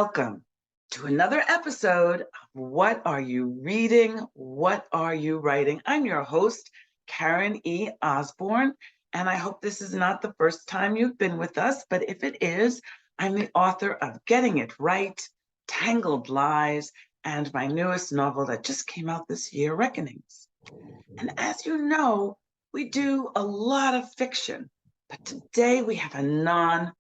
Welcome to another episode of What Are You Reading? What Are You Writing? I'm your host, Karen E. Osborne, and I hope this is not the first time you've been with us, but if it is, I'm the author of Getting It Right, Tangled Lies, and my newest novel that just came out this year, Reckonings. And as you know, we do a lot of fiction, but today we have a nonfiction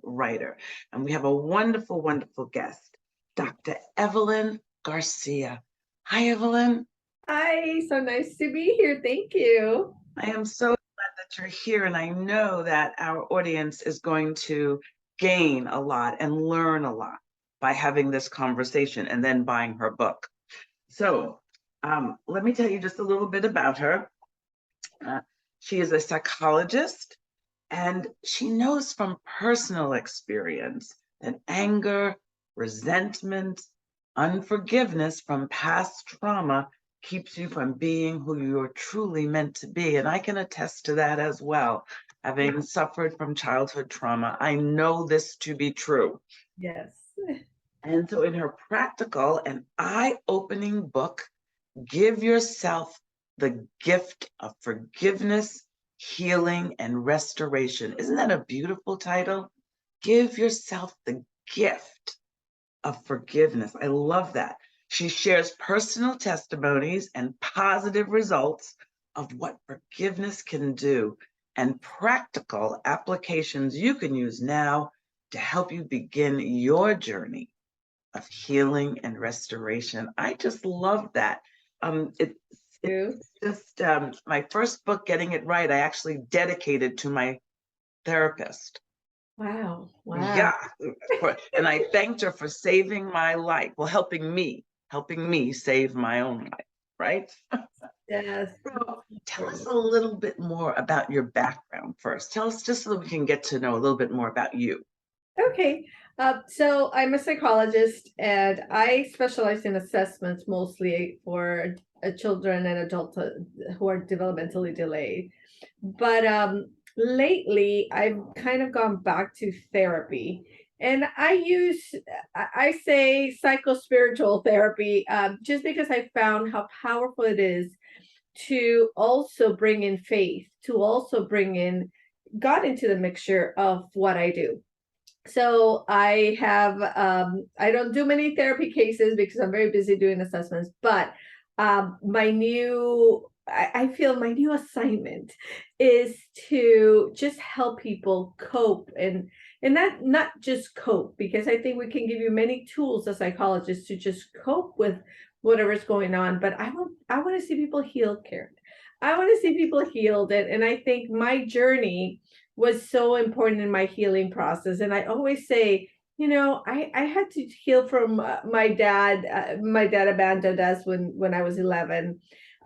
writer, and we have a wonderful, wonderful guest, Dr. Evelin Garcia. Hi, Evelin. Hi, so nice to be here. Thank you. I am so glad that you're here, and I know that our audience is going to gain a lot and learn a lot by having this conversation and then buying her book. So let me tell you just a little bit about her. She is a psychologist, and she knows from personal experience that anger, resentment, unforgiveness from past trauma keeps you from being who you're truly meant to be. And I can attest to that as well. Having suffered from childhood trauma, I know this to be true. Yes. And so, in her practical and eye opening book, Give Yourself the Gift of Forgiveness, Healing, and Restoration. Isn't that a beautiful title? Give yourself the gift of forgiveness. I love that. She shares personal testimonies and positive results of what forgiveness can do and practical applications you can use now to help you begin your journey of healing and restoration. I just love that. It's just my first book, Getting It Right, I actually dedicated to my therapist. Wow. Yeah. And I thanked her for saving my life. Well, helping me save my own life, right? Yes. So tell us a little bit more about your background first. Tell us just so that we can get to know a little bit more about you. Okay. So I'm a psychologist and I specialize in assessments mostly for children and adults who are developmentally delayed. But lately, I've kind of gone back to therapy. And I say psycho-spiritual therapy, just because I found how powerful it is to also bring in faith, to also bring in God into the mixture of what I do. So I don't do many therapy cases because I'm very busy doing assessments, but I feel my new assignment is to just help people cope and not just cope, because I think we can give you many tools as psychologists to just cope with whatever's going on. But I want to see people healed, Karen. I want to see people healed, and I think my journey was so important in my healing process. And I always say, I had to heal from my dad. My dad abandoned us when I was 11,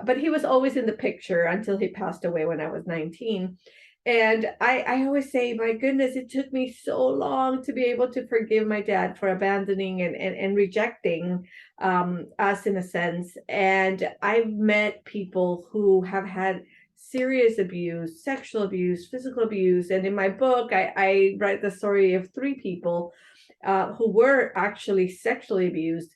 but he was always in the picture until he passed away when I was 19. And I always say, my goodness, it took me so long to be able to forgive my dad for abandoning and rejecting us in a sense. And I've met people who have had serious abuse, sexual abuse, physical abuse. And in my book, I write the story of three people who were actually sexually abused.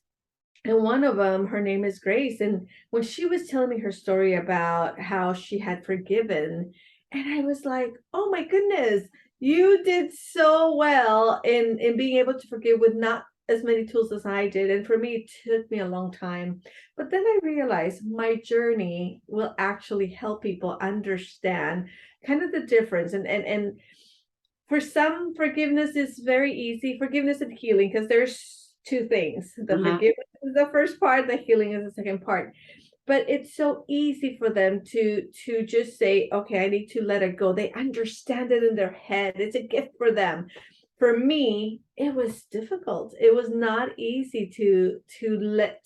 And one of them, her name is Grace. And when she was telling me her story about how she had forgiven, and I was like, oh my goodness, you did so well in being able to forgive with not as many tools as I did. And for me, it took me a long time. But then I realized my journey will actually help people understand kind of the difference. And for some, forgiveness is very easy, forgiveness and healing, because there's two things. The forgiveness is the first part, the healing is the second part. But it's so easy for them to just say, okay, I need to let it go. They understand it in their head. It's a gift for them. For me, it was difficult. It was not easy to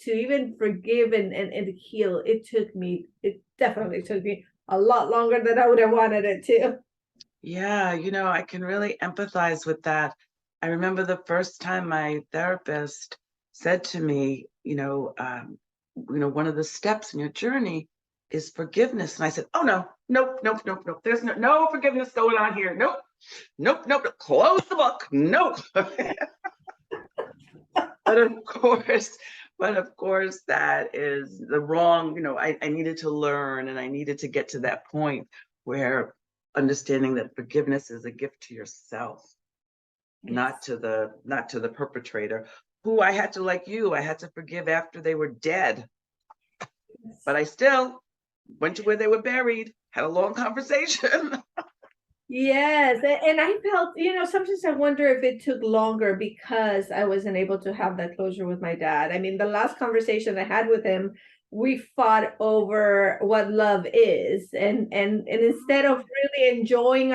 even forgive and heal. It definitely took me a lot longer than I would have wanted it to. Yeah, I can really empathize with that. I remember the first time my therapist said to me, one of the steps in your journey is forgiveness. And I said, oh, no, nope, nope, nope, nope. There's no forgiveness going on here. Nope, nope, nope, nope. Close the book. Nope. But of course, that is the wrong, I needed to learn and I needed to get to that point where understanding that forgiveness is a gift to yourself, not Yes. to the perpetrator, who I had to, like you, I had to forgive after they were dead. But I still went to where they were buried, had a long conversation. Yes, and I felt, sometimes I wonder if it took longer because I wasn't able to have that closure with my dad. I mean, the last conversation I had with him, we fought over what love is, and instead of really enjoying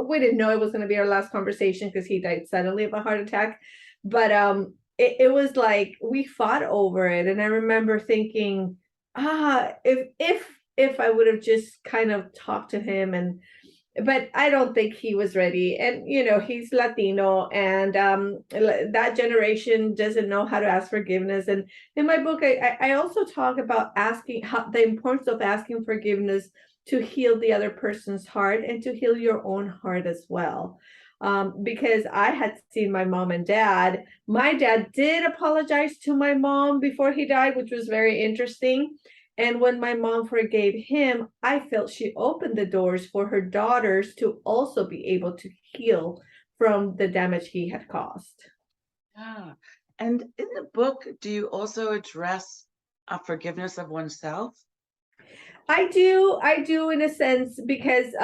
we didn't know it was going to be our last conversation because he died suddenly of a heart attack, but it was like we fought over it, and I remember thinking, if I would have just kind of talked to him, but I don't think he was ready. And he's Latino, and that generation doesn't know how to ask forgiveness. And in my book, I also talk about asking the importance of asking forgiveness to heal the other person's heart and to heal your own heart as well. Because I had seen my mom and dad. My dad did apologize to my mom before he died, which was very interesting. And when my mom forgave him, I felt she opened the doors for her daughters to also be able to heal from the damage he had caused. Yeah. And in the book, do you also address forgiveness of oneself? I do in a sense, because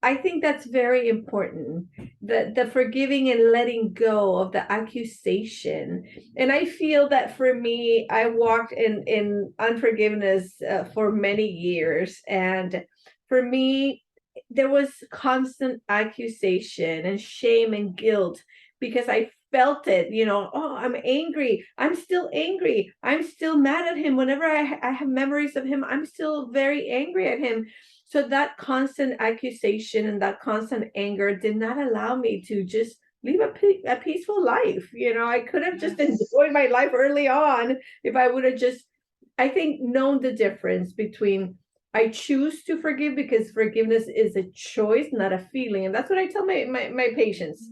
I think that's very important. The forgiving and letting go of the accusation. And I feel that for me, I walked in unforgiveness for many years. And for me, there was constant accusation and shame and guilt because I felt it, oh, I'm angry. I'm still angry. I'm still mad at him. Whenever I have memories of him, I'm still very angry at him. So that constant accusation and that constant anger did not allow me to just live a peaceful life. I could have just Yes. enjoyed my life early on if I would have just, I think, known the difference between I choose to forgive, because forgiveness is a choice, not a feeling. And that's what I tell my patients.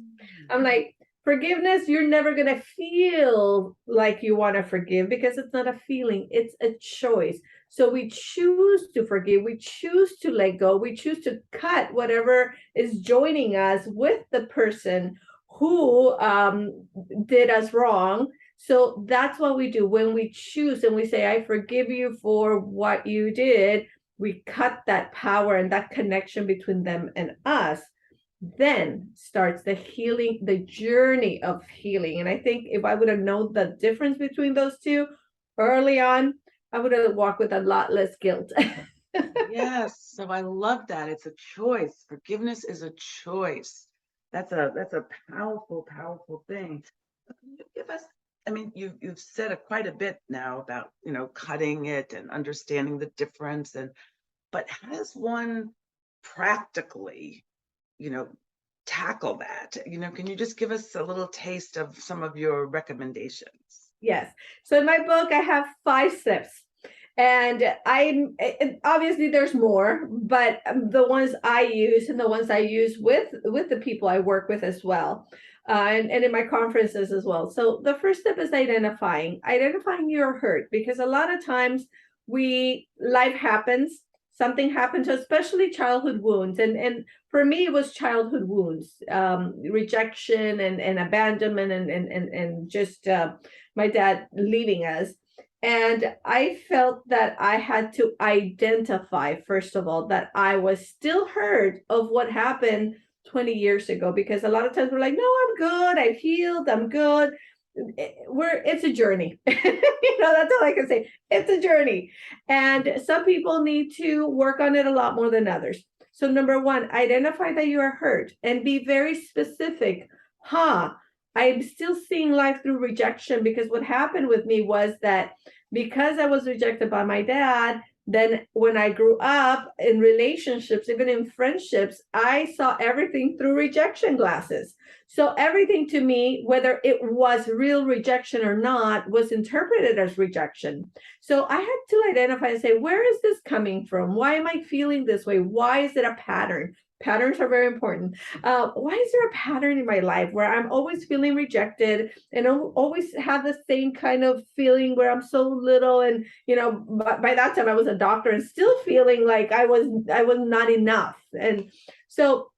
I'm like, forgiveness, you're never going to feel like you want to forgive because it's not a feeling, it's a choice. So we choose to forgive, we choose to let go, we choose to cut whatever is joining us with the person who did us wrong. So that's what we do when we choose and we say, I forgive you for what you did. We cut that power and that connection between them and us. Then starts the healing, the journey of healing. And I think if I would have known the difference between those two early on, I would have walked with a lot less guilt. Yes. So I love that. It's a choice. Forgiveness is a choice. That's a powerful, powerful thing. Can you give us, I mean, you've said quite a bit now about, cutting it and understanding the difference, but how does one practically, you know, tackle that? Can you just give us a little taste of some of your recommendations? Yes. So in my book, I have 5 steps. And obviously there's more, but the ones I use and the ones I use with the people I work with as well, and in my conferences as well. So the first step is identifying your hurt, because a lot of times life happens, something happened to, especially childhood wounds, and for me it was childhood wounds, rejection and abandonment and just my dad leaving us. And I felt that I had to identify, first of all, that I was still hurt of what happened 20 years ago. Because a lot of times we're like, no, I'm good. I've healed. I'm good. It's a journey. That's all I can say. It's a journey. And some people need to work on it a lot more than others. So number one, identify that you are hurt and be very specific. I'm still seeing life through rejection, because what happened with me was that because I was rejected by my dad, then when I grew up in relationships, even in friendships, I saw everything through rejection glasses. So everything to me, whether it was real rejection or not, was interpreted as rejection. So I had to identify and say, where is this coming from? Why am I feeling this way? Why is it a pattern? Patterns are very important. Why is there a pattern in my life where I'm always feeling rejected and always have the same kind of feeling where I'm so little, and by that time I was a doctor and still feeling like I was not enough. And so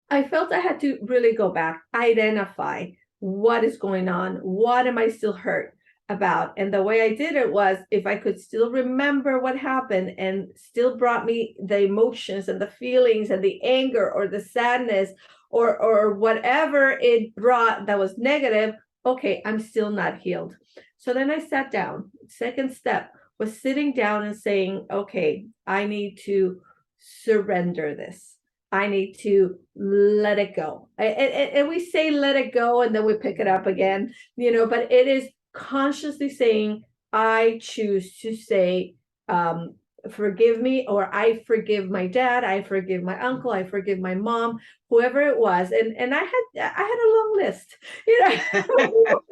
I felt I had to really go back, identify what is going on, what am I still hurt about. And the way I did it was, if I could still remember what happened and still brought me the emotions and the feelings and the anger or the sadness or whatever it brought that was negative, okay, I'm still not healed. So then I sat down. Second step was sitting down and saying, okay, I need to surrender this. I need to let it go. And we say let it go and then we pick it up again, but it is consciously saying, I choose to say, forgive me, or I forgive my dad, I forgive my uncle, I forgive my mom, whoever it was. And I had a long list, I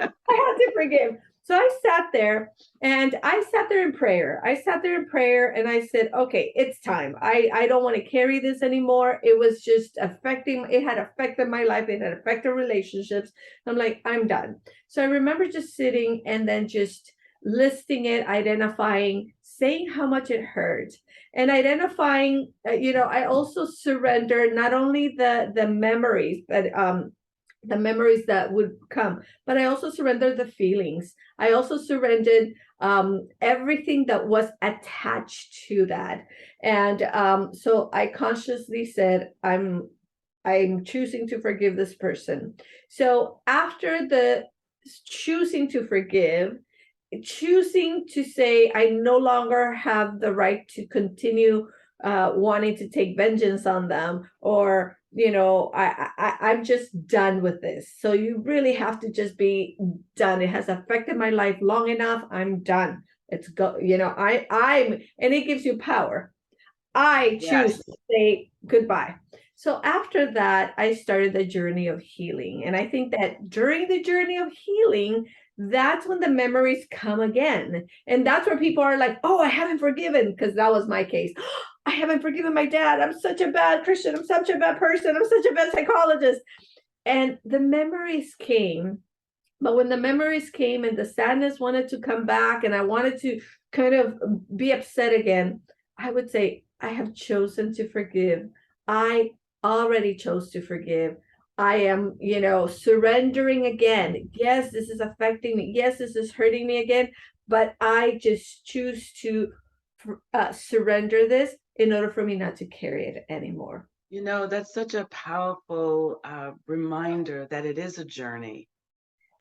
had to forgive. So I sat there in prayer. I sat there in prayer and I said, okay, it's time. I don't want to carry this anymore. It was just it had affected my life. It had affected relationships. I'm like, I'm done. So I remember just sitting and then just listing it, identifying, saying how much it hurt, and identifying, I also surrendered not only the memories, but the memories that would come, but I also surrendered the feelings. I also surrendered everything that was attached to that. And so I consciously said, I'm choosing to forgive this person. So after the choosing to forgive, choosing to say, I no longer have the right to continue wanting to take vengeance on them, or I'm just done with this. So you really have to just be done. It has affected my life long enough. I'm done. It's go. I'm, and it gives you power. I choose Yes. to say goodbye. So after that, I started the journey of healing. And I think that during the journey of healing, that's when the memories come again. And that's where people are like, oh, I haven't forgiven, because that was my case. I haven't forgiven my dad. I'm such a bad Christian. I'm such a bad person. I'm such a bad psychologist. And the memories came. But when the memories came and the sadness wanted to come back and I wanted to kind of be upset again, I would say, I have chosen to forgive. I already chose to forgive. I am, surrendering again. Yes, this is affecting me. Yes, this is hurting me again. But I just choose to surrender this in order for me not to carry it anymore. That's such a powerful reminder that it is a journey,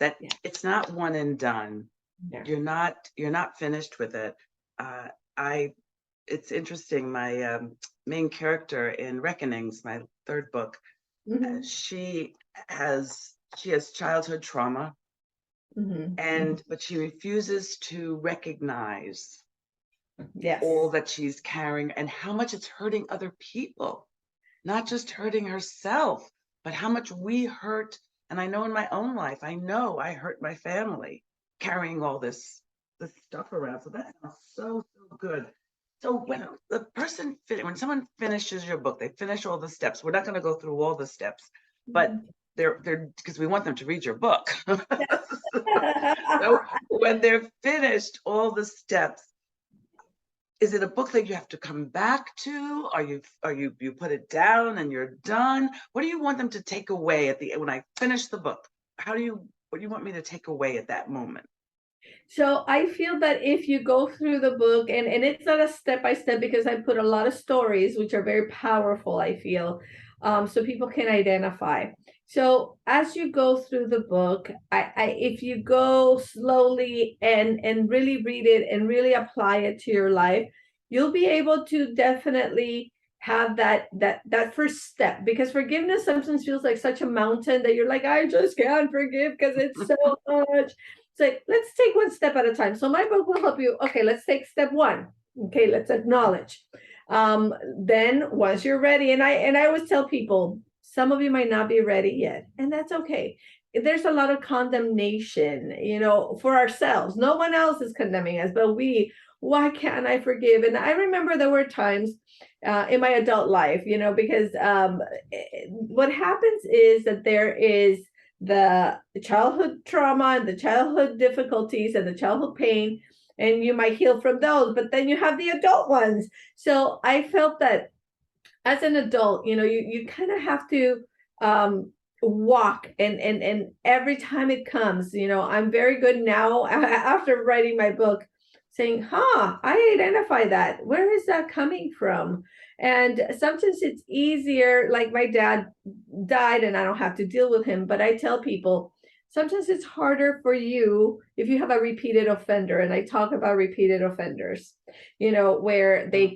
that Yeah. it's not one and done. Yeah. You're not finished with it. I It's interesting. My main character in Reckonings, my third book, Mm-hmm. she has childhood trauma, Mm-hmm. but she refuses to recognize Yes. all that she's carrying and how much it's hurting other people, not just hurting herself, but how much we hurt. And I know in my own life, I know I hurt my family carrying all this stuff around. So that sounds so good. So when someone finishes your book, they finish all the steps. We're not going to go through all the steps, but Mhm. they're because we want them to read your book. So when they're finished all the steps, is it a book that you have to come back to? You put it down and you're done? What do you want them to take away when I finish the book? What do you want me to take away at that moment? So I feel that if you go through the book, and it's not a step by step, because I put a lot of stories which are very powerful, I feel, so people can identify. So as you go through the book, if you go slowly and really read it and really apply it to your life, you'll be able to definitely have that first step, because forgiveness sometimes feels like such a mountain that you're like, I just can't forgive because it's so much. So let's take one step at a time. So my book will help you. Okay, let's take step one. Okay, let's acknowledge. Then once you're ready, and I always tell people, some of you might not be ready yet, and that's okay. There's a lot of condemnation, for ourselves. No one else is condemning us, but why can't I forgive? And I remember there were times in my adult life, because what happens is that there is the childhood trauma and the childhood difficulties and the childhood pain, and you might heal from those, but then you have the adult ones. So I felt that as an adult, you kind of have to um walk, and every time it comes, I'm very good now after writing my book, saying, I identify that. Where is that coming from? And sometimes it's easier, like my dad died and I don't have to deal with him, but I tell people sometimes it's harder for you if you have a repeated offender, and I talk about repeated offenders, where they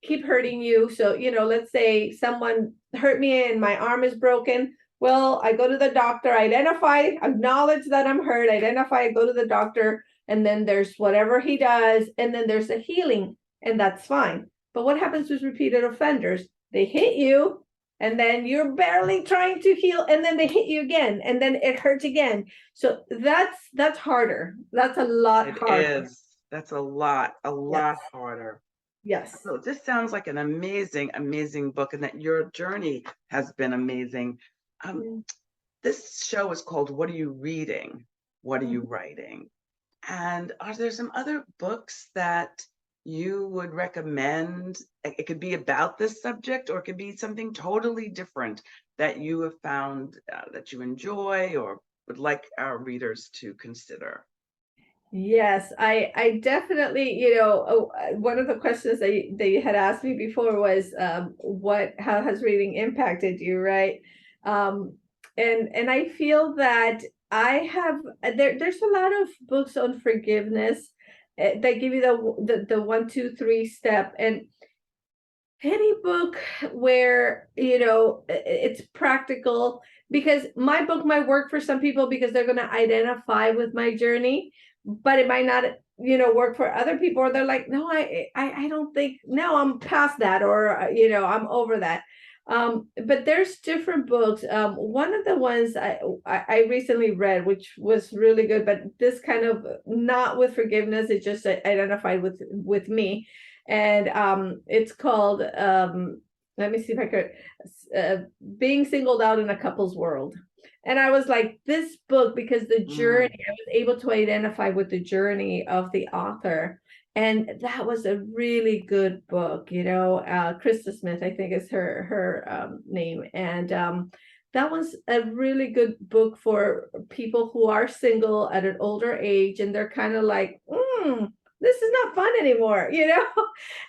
keep hurting you. So, let's say someone hurt me and my arm is broken. Well, I go to the doctor, identify, acknowledge that I'm hurt, identify, I go to the doctor, and then there's whatever he does, and then there's a healing, and that's fine. But what happens with repeated offenders? They hit you, and then you're barely trying to heal, and then they hit you again, and then it hurts again. So that's harder. That's a lot harder. It is. That's a lot Yes. harder. Yes. So this sounds like an amazing, amazing book, and that your journey has been amazing. This show is called What Are You Reading? What Are You Writing? And are there some other books that you would recommend? It could be about this subject, or it could be something totally different that you have found that you enjoy or would like our readers to consider. Yes, I definitely, one of the questions that you had asked me before was, how has reading impacted you, right? And I feel that I have there's a lot of books on forgiveness that give you the 1, 2, 3 step, and any book where it's practical, because my book might work for some people because they're going to identify with my journey, but it might not work for other people, or they're like, no, I don't think, no, I'm past that, or I'm over that. But there's different books. One of the ones I recently read, which was really good, but this kind of not with forgiveness, it just identified with me, and it's called, let me see if I could, Being Singled Out in a Couple's World. And I was like, this book, because the journey, I was able to identify with the journey of the author, and that was a really good book. Krista Smith, I think, is her name, and that was a really good book for people who are single at an older age, and they're kind of like, this is not fun anymore,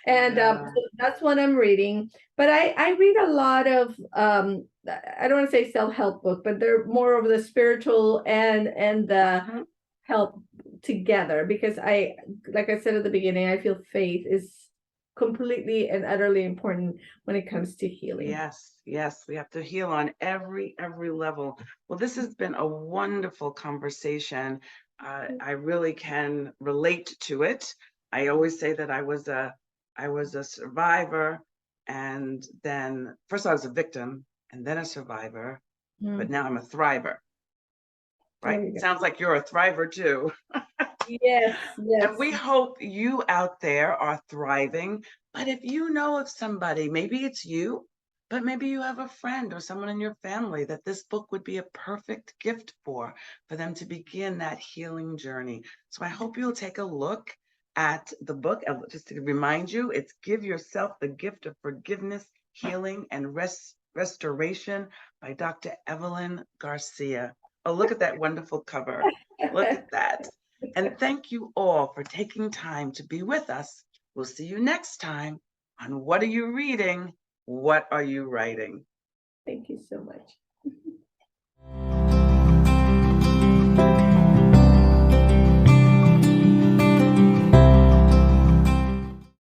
and Yeah. so that's what I'm reading. But I read a lot of, I don't want to say self-help book, but they're more of the spiritual and the help together, because like I said at the beginning, I feel faith is completely and utterly important when it comes to healing. Yes, yes, we have to heal on every level. Well, this has been a wonderful conversation. I really can relate to it. I always say that I was a survivor, and then first I was a victim, and then a survivor, but now I'm a thriver. Right? Sounds like you're a thriver too. Yes, And yes. we hope you out there are thriving. But if you know of somebody, maybe it's you, but maybe you have a friend or someone in your family that this book would be a perfect gift for them to begin that healing journey. So I hope you'll take a look at the book. Just to remind you, it's Give Yourself the Gift of Forgiveness, Healing, and Restoration by Dr. Evelin Garcia. Oh, look at that wonderful cover. Look at that. And thank you all for taking time to be with us. We'll see you next time on What Are You Reading? What Are You Writing? Thank you so much.